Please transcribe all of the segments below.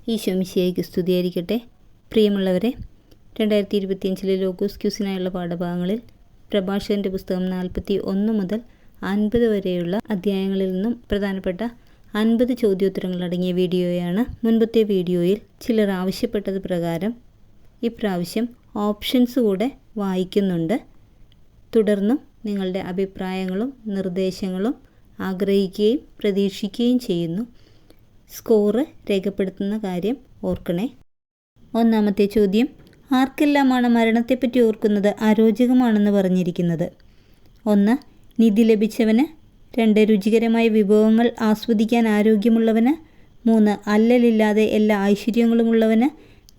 ഈശോ മിശിഹായ്ക്ക് സ്തുതിയായിരിക്കട്ടെ. പ്രിയമുള്ളവരെ, 2025 ലോഗോസ് ക്യൂസിനായുള്ള പാഠഭാഗങ്ങളിൽ പ്രഭാഷകൻ്റെ പുസ്തകം 41 മുതൽ 50 വരെയുള്ള അധ്യായങ്ങളിൽ നിന്നും പ്രധാനപ്പെട്ട 50 ചോദ്യോത്തരങ്ങളടങ്ങിയ വീഡിയോയാണ്. മുൻപത്തെ വീഡിയോയിൽ ചിലർ ആവശ്യപ്പെട്ടത് പ്രകാരം ഇപ്രാവശ്യം ഓപ്ഷൻസ് കൂടെ വായിക്കുന്നുണ്ട്. തുടർന്നും നിങ്ങളുടെ അഭിപ്രായങ്ങളും നിർദ്ദേശങ്ങളും ആഗ്രഹിക്കുകയും പ്രതീക്ഷിക്കുകയും ചെയ്യുന്നു. സ്കോറ് രേഖപ്പെടുത്തുന്ന കാര്യം ഓർക്കണേ. ഒന്നാമത്തെ ചോദ്യം: ആർക്കെല്ലാമാണ് മരണത്തെപ്പറ്റി ഓർക്കുന്നത് അരോചകമാണെന്ന് പറഞ്ഞിരിക്കുന്നത്? 1. നിധി ലഭിച്ചവന്. 2. രുചികരമായ വിഭവങ്ങൾ ആസ്വദിക്കാൻ ആരോഗ്യമുള്ളവന്. 3. അല്ലലില്ലാതെ എല്ലാ ഐശ്വര്യങ്ങളുമുള്ളവന്.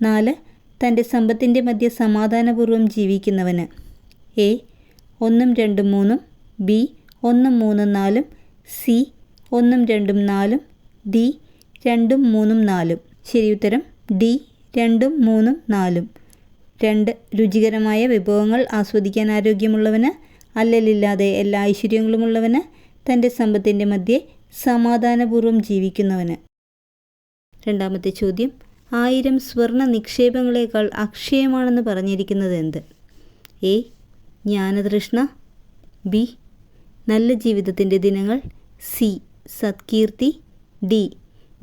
4. തൻ്റെ സമ്പത്തിൻ്റെ മധ്യ സമാധാനപൂർവ്വം ജീവിക്കുന്നവന്. എ 1, 2, 3. ബി 1, 3, 4. സി 1, 2, 4. ഡി 2, 3, 4. ശരി ഉത്തരം ഡി 2, 3, 4. 2. രുചികരമായ വിഭവങ്ങൾ ആസ്വദിക്കാൻ ആരോഗ്യമുള്ളവന്. അല്ലലില്ലാതെ എല്ലാ ഐശ്വര്യങ്ങളുമുള്ളവന്. തൻ്റെ സമ്പത്തിൻ്റെ മധ്യേ സമാധാനപൂർവ്വം ജീവിക്കുന്നവന്. രണ്ടാമത്തെ ചോദ്യം: 1000 സ്വർണ്ണ നിക്ഷേപങ്ങളേക്കാൾ അക്ഷയമാണെന്ന് പറഞ്ഞിരിക്കുന്നത് എന്ത്? എ ജ്ഞാനതൃഷ്ണ. ബി നല്ല ജീവിതത്തിൻ്റെ ദിനങ്ങൾ. സി സത്കീർത്തി. ഡി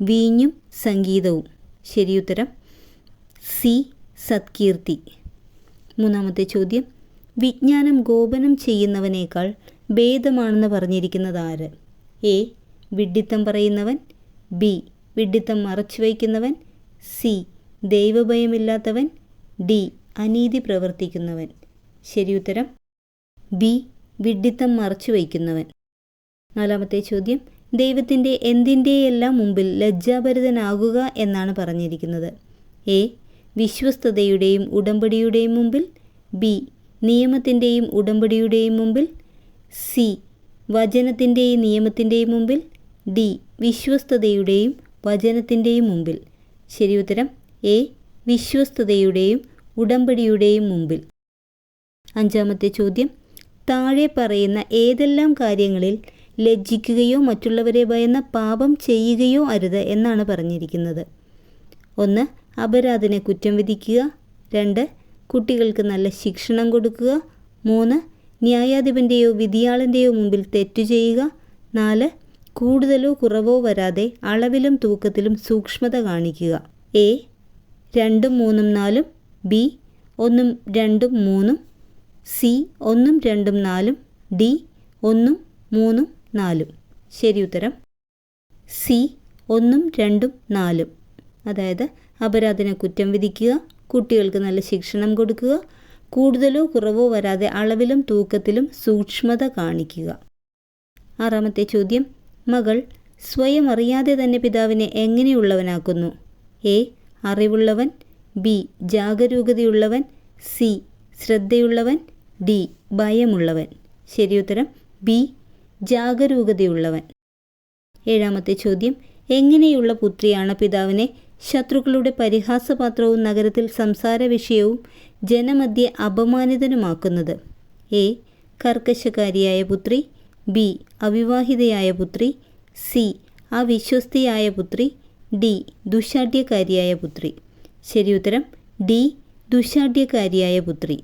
വീഞ്ഞും സംഗീതവും. ശരിയുത്തരം സി സത്കീർത്തി. മൂന്നാമത്തെ ചോദ്യം: വിജ്ഞാനം ഗോപനം ചെയ്യുന്നവനേക്കാൾ ഭേദമാണെന്ന് പറഞ്ഞിരിക്കുന്നത് ആര്? എ വിഡ്ഢിത്തം പറയുന്നവൻ. ബി വിഡ്ഢിത്തം മറച്ചു വയ്ക്കുന്നവൻ. സി ദൈവഭയമില്ലാത്തവൻ. ഡി അനീതി പ്രവർത്തിക്കുന്നവൻ. ശരിയുത്തരം ബി വിഡ്ഢിത്തം മറച്ചു വയ്ക്കുന്നവൻ. നാലാമത്തെ ചോദ്യം: ദൈവത്തിൻ്റെ എന്തിൻ്റെയെല്ലാം മുമ്പിൽ ലജ്ജാഭരിതനാകുക എന്നാണ് പറഞ്ഞിരിക്കുന്നത്? എ വിശ്വസ്തതയുടെയും ഉടമ്പടിയുടെയും മുമ്പിൽ. ബി നിയമത്തിൻ്റെയും ഉടമ്പടിയുടെയും മുമ്പിൽ. സി വചനത്തിൻ്റെയും നിയമത്തിൻ്റെയും മുമ്പിൽ. ഡി വിശ്വസ്തതയുടെയും വചനത്തിൻ്റെയും മുമ്പിൽ. ശരിയുത്തരം എ വിശ്വസ്തതയുടെയും ഉടമ്പടിയുടെയും മുമ്പിൽ. അഞ്ചാമത്തെ ചോദ്യം: താഴെ പറയുന്ന ഏതെല്ലാം കാര്യങ്ങളിൽ ലജ്ജിക്കുകയോ മറ്റുള്ളവരെ ഭയന്ന് പാപം ചെയ്യുകയോ അരുത് എന്നാണ് പറഞ്ഞിരിക്കുന്നത്? 1. അപരാധിനെ കുറ്റം വിധിക്കുക. 2. കുട്ടികൾക്ക് നല്ല ശിക്ഷണം കൊടുക്കുക. 3. ന്യായാധിപൻ്റെയോ വിധിയാളൻ്റെയോ മുമ്പിൽ തെറ്റു ചെയ്യുക. 4. കൂടുതലോ കുറവോ വരാതെ അളവിലും തൂക്കത്തിലും സൂക്ഷ്മത കാണിക്കുക. എ 2, 3, 4. ബി 1, 2, 3. സി 1, 2, 4. ഡി 1, 3, 4. ശരിയുത്തരം സി 1, 2, 4. അതായത് അപരാധിനെ കുറ്റം വിധിക്കുക, കുട്ടികൾക്ക് നല്ല ശിക്ഷണം കൊടുക്കുക, കൂടുതലോ കുറവോ വരാതെ അളവിലും തൂക്കത്തിലും സൂക്ഷ്മത കാണിക്കുക. ആറാമത്തെ ചോദ്യം: മകൾ സ്വയം അറിയാതെ തന്നെ പിതാവിനെ എങ്ങനെയുള്ളവനാക്കുന്നു? എ അറിവുള്ളവൻ. ബി ജാഗരൂകതയുള്ളവൻ. സി ശ്രദ്ധയുള്ളവൻ. ഡി ഭയമുള്ളവൻ. ശരിയുത്തരം ബി ജാഗരൂകതയുള്ളവൻ. ഏഴാമത്തെ ചോദ്യം: എങ്ങനെയുള്ള പുത്രിയാണ് പിതാവിനെ ശത്രുക്കളുടെ പരിഹാസപാത്രവും നഗരത്തിൽ സംസാര വിഷയവും ജനമധ്യേ അപമാനിതനുമാക്കുന്നത്? എ കർക്കശക്കാരിയായ പുത്രി. ബി അവിവാഹിതയായ പുത്രി. സി അവിശ്വസ്തയായ പുത്രി. ഡി ദുശാഠ്യക്കാരിയായ പുത്രി. ശരിയുത്തരം ഡി ദുശാഠ്യക്കാരിയായ പുത്രി.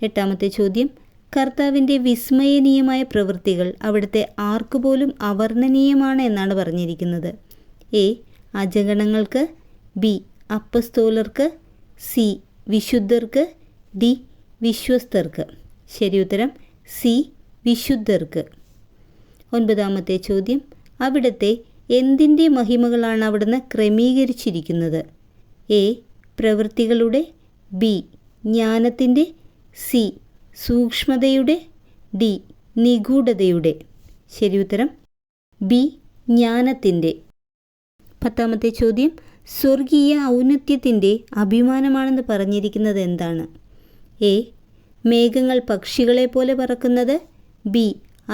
എട്ടാമത്തെ ചോദ്യം: കർത്താവിൻ്റെ വിസ്മയനീയമായ പ്രവൃത്തികൾ അവിടുത്തെ ആർക്കുപോലും അവർണ്ണനീയമാണ് എന്നാണ് പറഞ്ഞിരിക്കുന്നത്? എ അജഗണങ്ങൾക്ക്. ബി അപ്പസ്തോലർക്ക്. സി വിശുദ്ധർക്ക്. ഡി വിശ്വസ്തർക്ക്. ശരിയുത്തരം സി വിശുദ്ധർക്ക്. ഒൻപതാമത്തെ ചോദ്യം: അവിടുത്തെ എന്തിൻ്റെ മഹിമകളാണ് അവിടുന്ന് ക്രമീകരിച്ചിരിക്കുന്നത്? എ പ്രവൃത്തികളുടെ. ബി ജ്ഞാനത്തിൻ്റെ. സി സൂക്ഷ്മതയുടെ. ഡി നിഗൂഢതയുടെ. ശരിയുത്തരം ബി ജ്ഞാനത്തിൻ്റെ. പത്താമത്തെ ചോദ്യം: സ്വർഗീയ ഔന്നത്യത്തിൻ്റെ അഭിമാനമാണെന്ന് പറഞ്ഞിരിക്കുന്നത് എന്താണ്? എ മേഘങ്ങൾ പക്ഷികളെ പോലെ പറക്കുന്നത്. ബി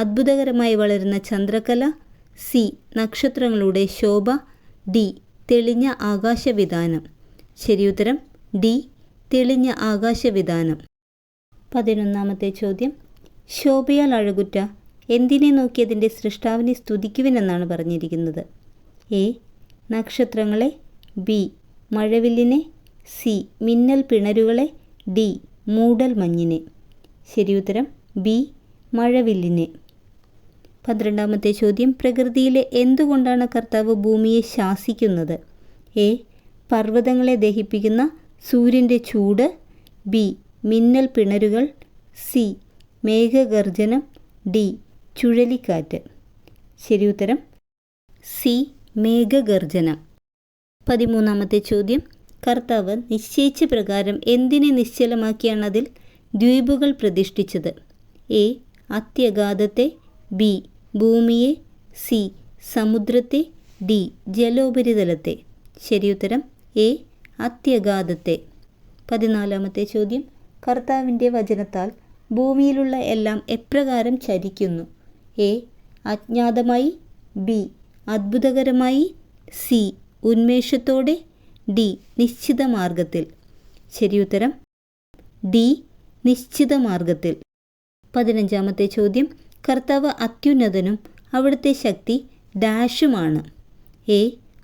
അത്ഭുതകരമായി വളരുന്ന ചന്ദ്രക്കല. സി നക്ഷത്രങ്ങളുടെ ശോഭ. ഡി തെളിഞ്ഞ ആകാശവിതാനം. ശരിയുത്തരം ഡി തെളിഞ്ഞ ആകാശവിതാനം. 11ാമത്തെ ചോദ്യം: ശോഭയാൽ അഴകുറ്റ എന്തിനെ നോക്കി അതിൻ്റെ സൃഷ്ടാവിനെ സ്തുതിക്കുവിനെന്നാണ് പറഞ്ഞിരിക്കുന്നത്? എ നക്ഷത്രങ്ങളെ. ബി മഴവില്ലിനെ, സി മിന്നൽ പിണരുകളെ, ഡി മൂടൽ മഞ്ഞിനെ. ശരിയുത്തരം ബി മഴവില്ലിനെ. 12ാമത്തെ ചോദ്യം, പ്രകൃതിയിലെ എന്തുകൊണ്ടാണ് കർത്താവ് ഭൂമിയെ ശാസിക്കുന്നത്? എ പർവ്വതങ്ങളെ ദഹിപ്പിക്കുന്ന സൂര്യൻ്റെ ചൂട്, ബി മിന്നൽ പിണരുകൾ, സി മേഘഗർജനം, ഡി ചുഴലിക്കാറ്റ്. ശരിയുത്തരം സി മേഘഗർജനം. 13ാമത്തെ ചോദ്യം, കർത്താവ് നിശ്ചയിച്ച പ്രകാരം എന്തിനെ നിശ്ചലമാക്കിയാണ് അതിൽ ദ്വീപുകൾ പ്രതിഷ്ഠിച്ചത്? എ അത്യഗാധത്തെ, ബി ഭൂമിയെ, സി സമുദ്രത്തെ, ഡി ജലോപരിതലത്തെ. ശരിയുത്തരം എ അത്യഗാധത്തെ. 14ാമത്തെ ചോദ്യം, കർത്താവിൻ്റെ വചനത്താൽ ഭൂമിയിലുള്ള എല്ലാം എപ്രകാരം ചരിക്കുന്നു? എ അജ്ഞാതമായി, ബി അത്ഭുതകരമായി, സി ഉന്മേഷത്തോടെ, ഡി നിശ്ചിത മാർഗത്തിൽ. ശരിയുത്തരം ഡി നിശ്ചിത മാർഗത്തിൽ. 15ാമത്തെ ചോദ്യം, കർത്താവ് അത്യുന്നതനും അവിടുത്തെ ശക്തി ഡാഷുമാണ്. എ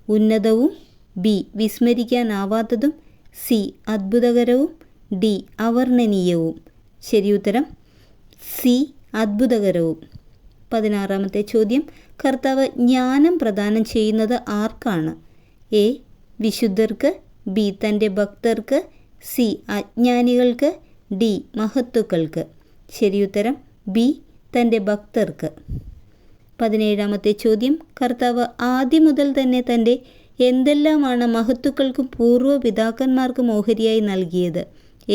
ഉന്നതവും, ബി വിസ്മരിക്കാനാവാത്തതും, സി അത്ഭുതകരവും, ഡി അവർണ്ണനീയവും. ശരിയുത്തരം സി അത്ഭുതകരവും. 16ാമത്തെ ചോദ്യം, കർത്താവ് ജ്ഞാനം പ്രദാനം ചെയ്യുന്നത് ആർക്കാണ്? എ വിശുദ്ധർക്ക്, ബി തൻ്റെ ഭക്തർക്ക്, സി അജ്ഞാനികൾക്ക്, ഡി മഹത്തുക്കൾക്ക്. ശരിയുത്തരം ബി തൻ്റെ ഭക്തർക്ക്. 17ാമത്തെ ചോദ്യം, കർത്താവ് ആദ്യം മുതൽ തന്നെ തൻ്റെ എന്തെല്ലാമാണ് മഹത്തുക്കൾക്കും പൂർവ്വ പിതാക്കന്മാർക്കും ഓഹരിയായി നൽകിയത്?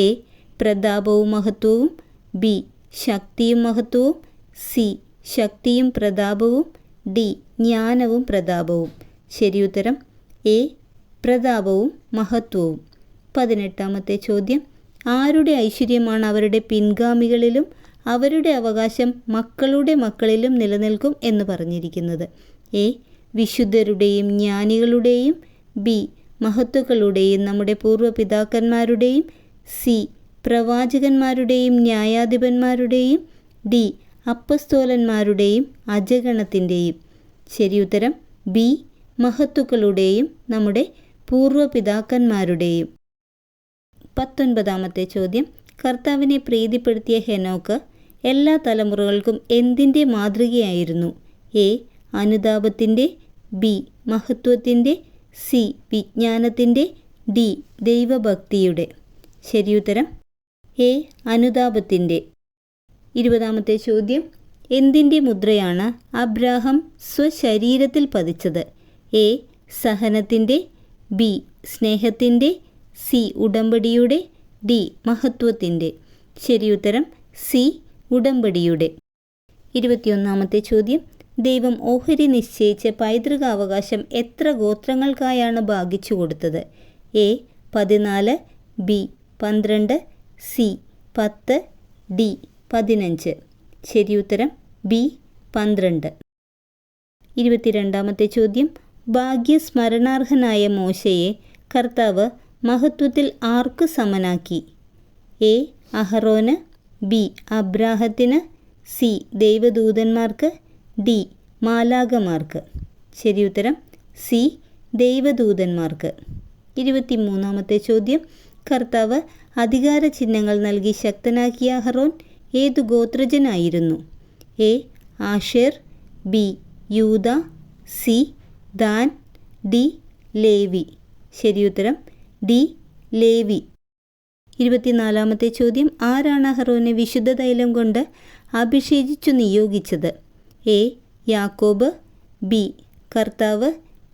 എ പ്രതാപവും മഹത്വവും, ബി ശക്തിയും മഹത്വവും, സി ശക്തിയും പ്രതാപവും, ഡി ജ്ഞാനവും പ്രതാപവും. ശരിയുത്തരം എ പ്രതാപവും മഹത്വവും. 18ാമത്തെ ചോദ്യം, ആരുടെ ഐശ്വര്യമാണ് അവരുടെ പിൻഗാമികളിലും അവരുടെ അവകാശം മക്കളുടെ മക്കളിലും നിലനിൽക്കും എന്ന് പറഞ്ഞിരിക്കുന്നത്? എ വിശുദ്ധരുടെയും ജ്ഞാനികളുടെയും, ബി മഹത്തുക്കളുടെയും നമ്മുടെ പൂർവ്വ പിതാക്കന്മാരുടെയും, സി പ്രവാചകന്മാരുടെയും ന്യായാധിപന്മാരുടെയും, ഡി അപ്പസ്തോലന്മാരുടെയും അജഗണത്തിൻ്റെയും. ശരിയുത്തരം ബി മഹത്തുക്കളുടെയും നമ്മുടെ പൂർവ്വ പിതാക്കന്മാരുടെയും. 19ാമത്തെ ചോദ്യം, കർത്താവിനെ പ്രീതിപ്പെടുത്തിയ ഹെനോക്ക് എല്ലാ തലമുറകൾക്കും എന്തിൻ്റെ മാതൃകയായിരുന്നു? എ അനുതാപത്തിൻ്റെ, ബി മഹത്വത്തിൻ്റെ, സി വിജ്ഞാനത്തിൻ്റെ, ഡി ദൈവഭക്തിയുടെ. ശരിയുത്തരം എ അനുതാപത്തിൻ്റെ. 20ാമത്തെ ചോദ്യം, എന്തിൻ്റെ മുദ്രയാണ് അബ്രാഹം സ്വശരീരത്തിൽ പതിച്ചത്? എ സഹനത്തിൻ്റെ, ബി സ്നേഹത്തിൻ്റെ, സി ഉടമ്പടിയുടെ, ഡി മഹത്വത്തിൻ്റെ. ശരിയുത്തരം സി ഉടമ്പടിയുടെ. 21ാമത്തെ ചോദ്യം, ദൈവം ഓഹരി നിശ്ചയിച്ച പൈതൃകാവകാശം എത്ര ഗോത്രങ്ങൾക്കായാണ് ഭാഗിച്ചു കൊടുത്തത്? A 14, B 12, C 10, D 15. ശരിയുത്തരം ബി 12. 22ാമത്തെ ചോദ്യം, ഭാഗ്യസ്മരണാർഹനായ മോശയെ കർത്താവ് മഹത്വത്തിൽ ആർക്ക് സമനാക്കി? എ അഹറോന്, ബി അബ്രാഹത്തിന്, സി ദൈവദൂതന്മാർക്ക്, ഡി മാലാഖമാർക്ക്. ശരിയുത്തരം സി ദൈവദൂതന്മാർക്ക്. 23ാമത്തെ ചോദ്യം, കർത്താവ് അധികാര ചിഹ്നങ്ങൾ നൽകി ശക്തനാക്കിയ അഹറോൻ ഏതു ഗോത്രജനായിരുന്നു? എ ആഷേർ, ബി യൂദ, സി ദാൻ, ഡി ലേവി. ശരിയുത്തരം ഡി ലേവി. 24ാമത്തെ ചോദ്യം, ആരാണ് അഹറോനെ വിശുദ്ധ തൈലം കൊണ്ട് അഭിഷേചിച്ചു നിയോഗിച്ചത്? എ യാക്കോബ്, ബി കർത്താവ്,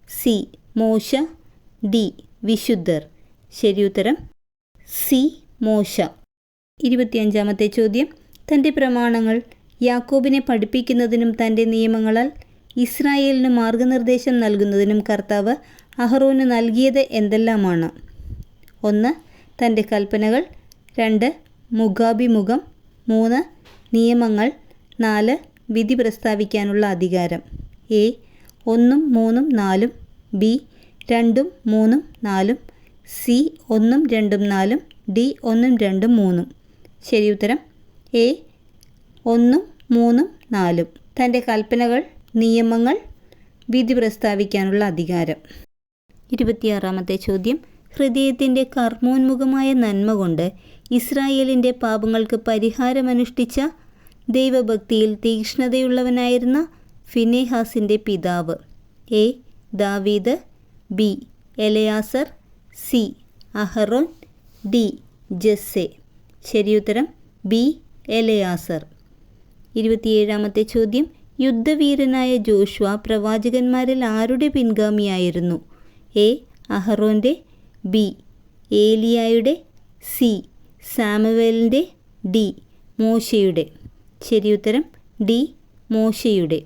സി മോശ, ഡി വിശുദ്ധർ. ശരിയുത്തരം സി മോശ. 25ാമത്തെ ചോദ്യം, തൻ്റെ പ്രമാണങ്ങൾ യാക്കോബിനെ പഠിപ്പിക്കുന്നതിനും തൻ്റെ നിയമങ്ങളാൽ ഇസ്രായേലിന് മാർഗനിർദ്ദേശം നൽകുന്നതിനും കർത്താവ് അഹറോന് നൽകിയത് എന്തെല്ലാമാണ്? 1 തൻ്റെ കൽപ്പനകൾ, 2 മുഖാഭിമുഖം, 3 നിയമങ്ങൾ, 4 വിധി പ്രസ്താവിക്കാനുള്ള അധികാരം. A 1, 3, 4, B 2, 3, 4, C 1, 2, 4, D 1, 2, 3. ശരിയുത്തരം എ 1, 3, 4. തൻ്റെ കൽപ്പനകൾ, നിയമങ്ങൾ, വിധി പ്രസ്താവിക്കാനുള്ള അധികാരം. 26ാമത്തെ ചോദ്യം, ഹൃദയത്തിൻ്റെ കർമ്മോന്മുഖമായ നന്മ കൊണ്ട് ഇസ്രായേലിൻ്റെ പാപങ്ങൾക്ക് പരിഹാരമനുഷ്ഠിച്ച ദൈവഭക്തിയിൽ തീക്ഷ്ണതയുള്ളവനായിരുന്ന ഫിനെഹാസിൻ്റെ പിതാവ്. എ. ദാവീദ്, ബി. എലയാസർ, സി. അഹറോൻ, ഡി. ജസ്സെ. ശരിയുത്തരം ബി. എലയാസർ. 27-ാമത്തെ ചോദ്യം. യുദ്ധവീരനായ ജോഷുവ പ്രവാചകന്മാരിൽ ആരുടെ പിൻഗാമിയായിരുന്നു? എ. അഹറോൻ്റെ, ബി. ഏലിയായുടെ, സി. സാമുവേലിൻ്റെ, ഡി. മോശയുടെ. ശരിയുത്തരം ഡി. മോശയുടെ.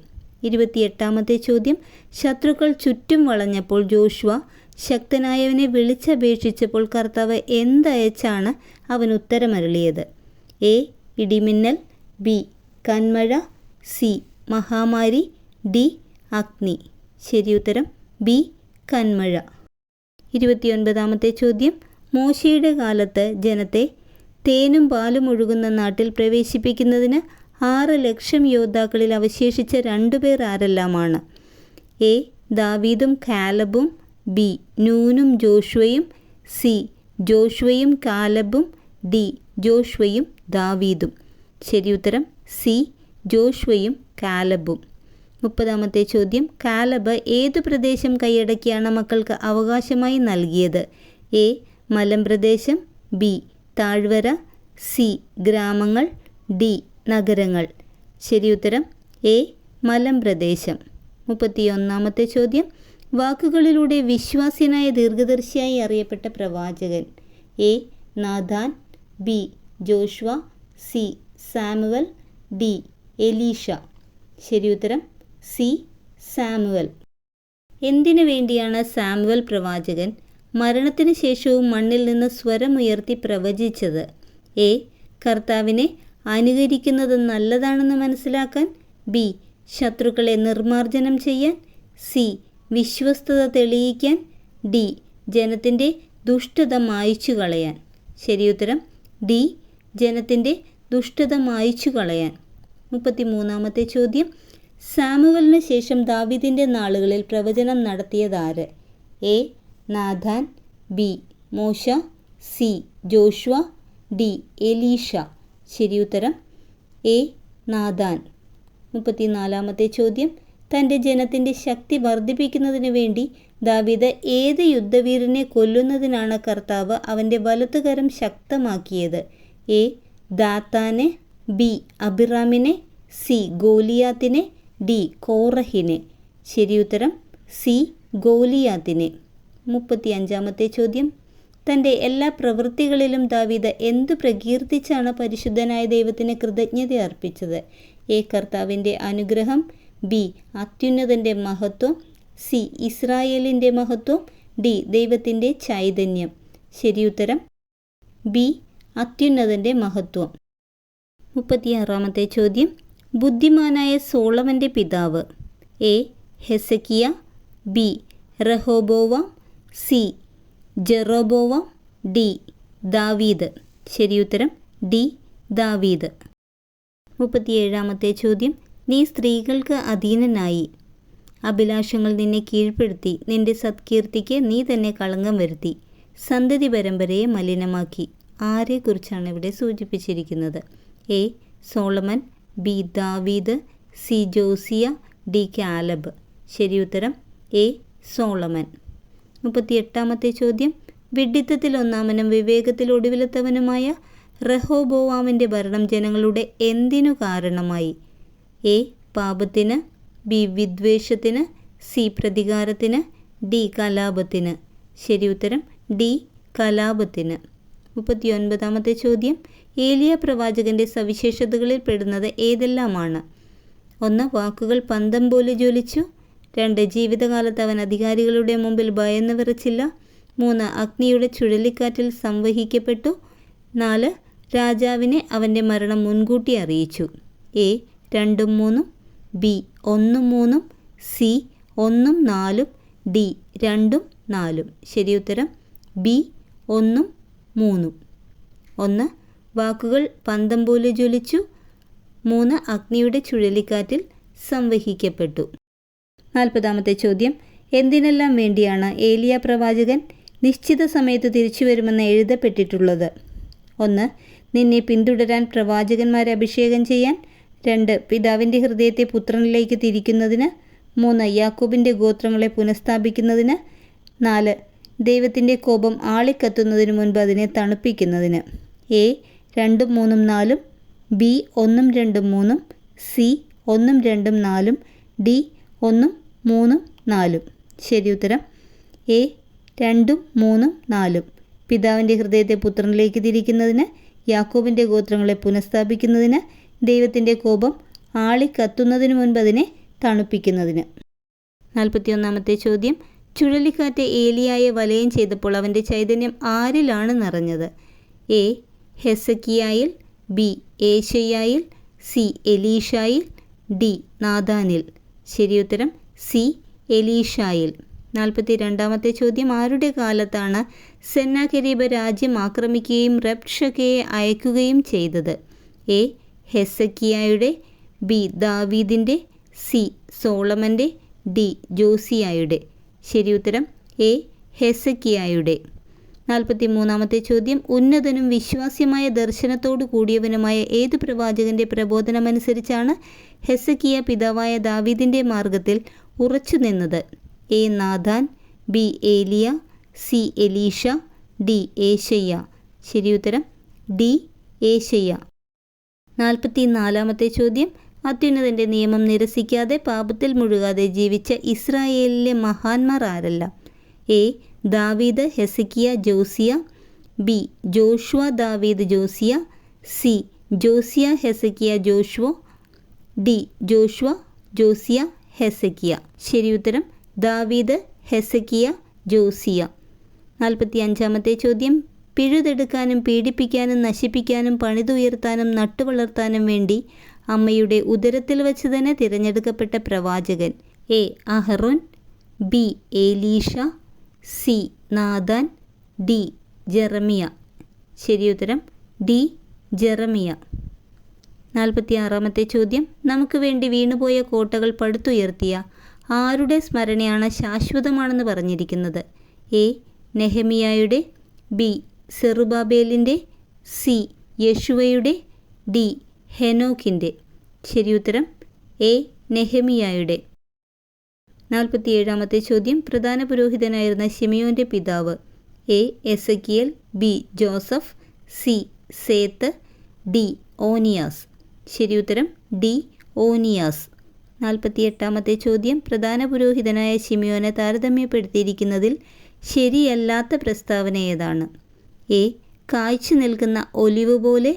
28-ാമത്തെ ചോദ്യം. ശത്രുക്കൾ ചുറ്റും വളഞ്ഞപ്പോൾ ജോഷുവ ശക്തനായവനെ വിളിച്ചപേക്ഷിച്ചപ്പോൾ കർത്താവ് എന്തയച്ചാണ് അവൻ ഉത്തരമരുളിയത്? എ. ഇടിമിന്നൽ, ബി. കന്മഴ, സി. മഹാമാരി, ഡി. അഗ്നി. ശരിയുത്തരം ബി. കന്മഴ. 29-ാമത്തെ ചോദ്യം. മോശയുടെ കാലത്ത് ജനത്തെ തേനും പാലും ഒഴുകുന്ന നാട്ടിൽ പ്രവേശിപ്പിക്കുന്നതിന് 6 ലക്ഷം യോദ്ധാക്കളിൽ അവശേഷിച്ച 2 പേർ ആരെല്ലാമാണ്? എ. ദാവീദും കാലബും, ബി. നൂനും ജോഷുവയും, സി. ജോഷുവയും കാലബും, ഡി. ജോഷുവയും ദാവീദും. ശരിയുത്തരം സി. ജോഷുവയും കാലബും. 30-ാമത്തെ ചോദ്യം. കാലബ് ഏതു പ്രദേശം കൈയടക്കിയാണ് മക്കൾക്ക് അവകാശമായി നൽകിയത്? എ. മലമ്പ്രദേശം, ബി. താഴ്വര, സി. ഗ്രാമങ്ങൾ, ഡി. നഗരങ്ങൾ. ശരിയുത്തരം എ. മലമ്പ്രദേശം. 31-ാമത്തെ ചോദ്യം. വാക്കുകളിലൂടെ വിശ്വാസ്യനായ ദീർഘദർശിയായി അറിയപ്പെട്ട പ്രവാചകൻ? എ. നാഥാൻ, B. Joshua, C. Samuel, D. Elisha. ശരിയുത്തരം സി. സാമുവൽ. എന്തിനു വേണ്ടിയാണ് സാമുവൽ പ്രവാചകൻ മരണത്തിന് ശേഷവും മണ്ണിൽ നിന്ന് സ്വരമുയർത്തി പ്രവചിച്ചത്? എ. കർത്താവിനെ അനുകരിക്കുന്നത് നല്ലതാണെന്ന് മനസ്സിലാക്കാൻ, ബി. ശത്രുക്കളെ നിർമ്മാർജ്ജനം ചെയ്യാൻ, സി. വിശ്വസ്തത തെളിയിക്കാൻ, ഡി. ജനത്തിൻ്റെ ദുഷ്ടത മായ്ച്ചു കളയാൻ. ശരിയുത്തരം ഡി. ജനത്തിൻ്റെ ദുഷ്ടത മായ്ച്ചു കളയാൻ. 33-ാമത്തെ ചോദ്യം. സാമുവലിന് ശേഷം ദാവീദിൻ്റെ നാളുകളിൽ പ്രവചനം നടത്തിയതാര്? എ. നാഥാൻ, ബി. മോശ, സി. Joshua, D. എലീഷ. ശരിയുത്തരം എ. നാഥാൻ. 34-ാമത്തെ ചോദ്യം. തൻ്റെ ജനത്തിൻ്റെ ശക്തി വർദ്ധിപ്പിക്കുന്നതിന് വേണ്ടി ദാവീദ് ഏത് യുദ്ധവീരനെ കൊല്ലുന്നതിനാണ് കർത്താവ് അവൻ്റെ വലത്തുകരം ശക്തമാക്കിയത്? എ. ദാത്താനെ, ബി. അബിറാമിനെ, സി. ഗോലിയാത്തിനെ, ഡി. കോറഹിനെ. ശരിയുത്തരം സി. ഗോലിയാത്തിനെ. 35-ാമത്തെ ചോദ്യം. തൻ്റെ എല്ലാ പ്രവൃത്തികളിലും ദാവീദ് എന്തു പ്രകീർത്തിച്ചാണ് പരിശുദ്ധനായ ദൈവത്തിന് കൃതജ്ഞത അർപ്പിച്ചത്? എ. കർത്താവിൻ്റെ അനുഗ്രഹം, ബി. അത്യുന്നതൻ്റെ മഹത്വം, സി. ഇസ്രായേലിൻ്റെ മഹത്വം, ഡി. ദൈവത്തിൻ്റെ ചൈതന്യം. ശരിയുത്തരം ബി. അത്യുന്നതൻ്റെ മഹത്വം. 36-ാമത്തെ ചോദ്യം. ബുദ്ധിമാനായ സോളമൻ്റെ പിതാവ്? A. Hezekiah, B. Rehoboam, C. Jeroboam, D. ദാവീദ്. ശരിയുത്തരം ഡി. ദാവീദ്. 37-ാമത്തെ ചോദ്യം. നീ സ്ത്രീകൾക്ക് അധീനനായി, അഭിലാഷങ്ങൾ നിന്നെ കീഴ്പ്പെടുത്തി, നിന്റെ സത്കീർത്തിക്ക് നീ തന്നെ കളങ്കം വരുത്തി, സന്തതി പരമ്പരയെ മലിനമാക്കി. ആരെക്കുറിച്ചാണ് ഇവിടെ സൂചിപ്പിച്ചിരിക്കുന്നത്? എ. Solomon, B. ദാവീദ്, സി. Josiah, D. കാലബ്. ശരിയുത്തരം എ. സോളമൻ. 38-ാമത്തെ ചോദ്യം. വിഡ്ഢിത്തത്തിൽ ഒന്നാമനും വിവേകത്തിൽ ഒടുവിലത്തവനുമായ റഹോബോവാമിൻ്റെ ഭരണം ജനങ്ങളുടെ എന്തിനു കാരണമായി? എ. പാപത്തിന്, ബി. വിദ്വേഷത്തിന്, സി. പ്രതികാരത്തിന്, ഡി. കലാപത്തിന്. ശരിയുത്തരം ഡി. കലാപത്തിന്. 39-ാമത്തെ ചോദ്യം. ഏലിയ പ്രവാചകൻ്റെ സവിശേഷതകളിൽ പെടുന്നത് ഏതെല്ലാമാണ്? 1. വാക്കുകൾ പന്തം പോലെ ജ്വലിച്ചു. 2. ജീവിതകാലത്ത് അവൻ അധികാരികളുടെ മുമ്പിൽ ഭയന്നു വിറച്ചില്ല. 3. അഗ്നിയുടെ ചുഴലിക്കാറ്റിൽ സംവഹിക്കപ്പെട്ടു. 4. രാജാവിനെ അവൻ്റെ മരണം മുൻകൂട്ടി അറിയിച്ചു. എ. 2, 3, ബി. 1, 3, സി. 1, 4, ഡി. 2, 4. ശരിയുത്തരം ബി. 1, 3. 1. വാക്കുകൾ പന്തം പോലെ ജ്വലിച്ചു. 3. അഗ്നിയുടെ ചുഴലിക്കാറ്റിൽ സംവഹിക്കപ്പെട്ടു. 40-ാമത്തെ ചോദ്യം. എന്തിനെല്ലാം വേണ്ടിയാണ് ഏലിയ പ്രവാചകൻ നിശ്ചിത സമയത്ത് തിരിച്ചു വരുമെന്ന് എഴുതപ്പെട്ടിട്ടുള്ളത്? 1. നിന്നെ പിന്തുടരാൻ പ്രവാചകന്മാരെ അഭിഷേകം ചെയ്യാൻ. 2. പിതാവിൻ്റെ ഹൃദയത്തെ പുത്രനിലേക്ക് തിരിക്കുന്നതിന്. 3. യാക്കോബിൻ്റെ ഗോത്രങ്ങളെ പുനഃസ്ഥാപിക്കുന്നതിന്. 4. ദൈവത്തിൻ്റെ കോപം ആളിക്കത്തുന്നതിന് മുൻപ് അതിനെ തണുപ്പിക്കുന്നതിന്. എ 2, 3, 4. ബി 1, 2, 3. സി 1, 2, 4. ഡി 1, 3, 4. ശരി ഉത്തരം എ 2, 3, 4. പിതാവിൻ്റെ ഹൃദയത്തെ പുത്രനിലേക്ക് തിരിക്കുന്നതിന്, യാക്കോബിൻ്റെ ഗോത്രങ്ങളെ പുനഃസ്ഥാപിക്കുന്നതിന്, ദൈവത്തിൻ്റെ കോപം ആളിക്കത്തുന്നതിന് മുൻപ് അതിനെ തണുപ്പിക്കുന്നതിന്. 41-ാമത്തെ ചോദ്യം. ചുഴലിക്കാറ്റ് ഏലിയായെ വലയം ചെയ്തപ്പോൾ അവൻ്റെ ചൈതന്യം ആരിലാണ് നിറഞ്ഞത്? എ ഹെസക്കിയായിൽ, ബി ഏശയ്യായിൽ, സി എലീഷായിൽ, ഡി നാഥാനിൽ. ശരിയുത്തരം സി എലീഷായിൽ. 42-ാമത്തെ ചോദ്യം. ആരുടെ കാലത്താണ് സെന്നാകെരീബ് രാജ്യം ആക്രമിക്കുകയും റബ്ഷകയെ അയക്കുകയും ചെയ്തത്? എ ഹെസക്കിയായുടെ, ബി ദാവീദിൻ്റെ, സി സോളമൻ്റെ, ഡി ജോസിയായുടെ. ശരിയുത്തരം എ ഹെസക്കിയായുടെ. 43-ാമത്തെ ചോദ്യം. ഉന്നതനും വിശ്വാസ്യമായ ദർശനത്തോടു കൂടിയവനുമായ ഏതു പ്രവാചകൻ്റെ പ്രബോധനമനുസരിച്ചാണ് ഹെസക്കിയ പിതാവായ ദാവീദിൻ്റെ മാർഗത്തിൽ ഉറച്ചു നിന്നത്? എ നാഥാൻ, ബി ഏലിയ, സി എലീഷ, ഡി ഏശയ്യ. ശരിയുത്തരം ഡി ഏശയ്യ. 44-ാമത്തെ ചോദ്യം. അത്യുന്നതൻ്റെ നിയമം നിരസിക്കാതെ പാപത്തിൽ മുഴുകാതെ ജീവിച്ച ഇസ്രായേലിലെ മഹാന്മാർ ആരല്ല? എ ദാവീദ്, ഹെസക്കിയ, ജോസിയ, ബി ജോഷുവ, ദാവീദ്, Josiah, C Josiah, Hezekiah, Joshua, D Joshua, Josiah, Hezekiah. ശരിയുത്തരം ദാവീദ്, ഹെസക്കിയ, ജോസിയ. 45-ാമത്തെ ചോദ്യം. പിഴുതെടുക്കാനും പീഡിപ്പിക്കാനും നശിപ്പിക്കാനും പണിതുയർത്താനും നട്ടുവളർത്താനും വേണ്ടി അമ്മയുടെ ഉദരത്തിൽ വച്ച് തന്നെ തിരഞ്ഞെടുക്കപ്പെട്ട പ്രവാചകൻ? എ അഹറോൻ, ബി ഏലീഷ, സി നാഥാൻ, ഡി ജെറമിയ. ശരിയുത്തരം ഡി ജെറമിയ. 46-ാമത്തെ ചോദ്യം. നമുക്ക് വേണ്ടി വീണുപോയ കോട്ടകൾ പടുത്തുയർത്തിയ ആരുടെ സ്മരണയാണ് ശാശ്വതമാണെന്ന് പറഞ്ഞിരിക്കുന്നത്? എ നെഹമിയായുടെ, ബി സെറുബാബേലിൻ്റെ, സി യെശുവയുടെ, ഡി ഹെനോക്കിൻ്റെ. ശരിയുത്തരം എ നെഹമിയായുടെ. 47-ാമത്തെ ചോദ്യം. പ്രധാന പുരോഹിതനായിരുന്ന ശിമിയോൻ്റെ പിതാവ്? എ എസക്കിയേൽ, B Joseph, C Seth, D ഓനിയാസ്. ശരിയുത്തരം ഡി ഓനിയാസ്. 48-ാമത്തെ ചോദ്യം. പ്രധാന പുരോഹിതനായ ശിമിയോനെ താരതമ്യപ്പെടുത്തിയിരിക്കുന്നതിൽ ശരിയല്ലാത്ത പ്രസ്താവന ഏതാണ്? എ കായ്ച്ച നിൽക്കുന്ന ഒലിവ് പോലെ,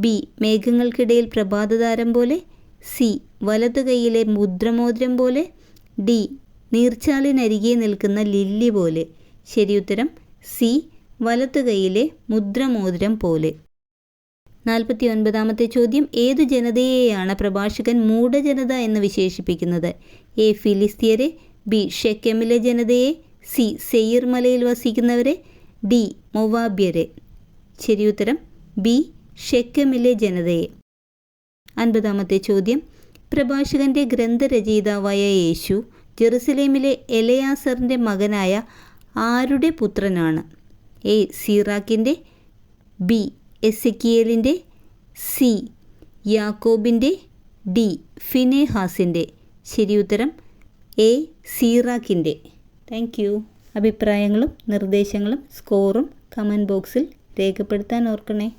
ബി മേഘങ്ങൾക്കിടയിൽ പ്രഭാതതാരം പോലെ, സി വലതു കൈയിലെ മുദ്രമോതിരം പോലെ, ഡി നീർച്ചാലിനരികെ നിൽക്കുന്ന ലില്ലി പോലെ. ശരിയുത്തരം സി വലതു കൈയിലെ മുദ്രമോതിരം പോലെ. 49-ാമത്തെ ചോദ്യം. ഏതു ജനതയെയാണ് പ്രഭാഷകൻ മൂഢജനത എന്ന് വിശേഷിപ്പിക്കുന്നത്? എ ഫിലിസ്തീയരെ, ബി ഷെക്കെമിലെ ജനതയെ, സി സെയിർ മലയിൽ വസിക്കുന്നവരെ, ഡി മൊവാബ്യരെ. ശരിയുത്തരം ബി ഷെക്കെമിലെ ജനതയെ. 50-ാമത്തെ ചോദ്യം. പ്രഭാഷകൻ്റെ ഗ്രന്ഥരചയിതാവായ യേശു ജെറുസലേമിലെ എലയാസറിൻ്റെ മകനായ ആരുടെ പുത്രനാണ്? എ സീറാക്കിൻ്റെ, ബി എസെക്കിയേലിൻ്റെ, സി യാക്കോബിൻ്റെ, ഡി ഫിനെഹാസിൻ്റെ. ശരിയുത്തരം എ സീറാക്കിൻ്റെ. Thank you. അഭിപ്രായങ്ങളും നിർദ്ദേശങ്ങളും സ്കോറും കമൻറ്റ് ബോക്സിൽ രേഖപ്പെടുത്താൻ ഓർക്കണേ.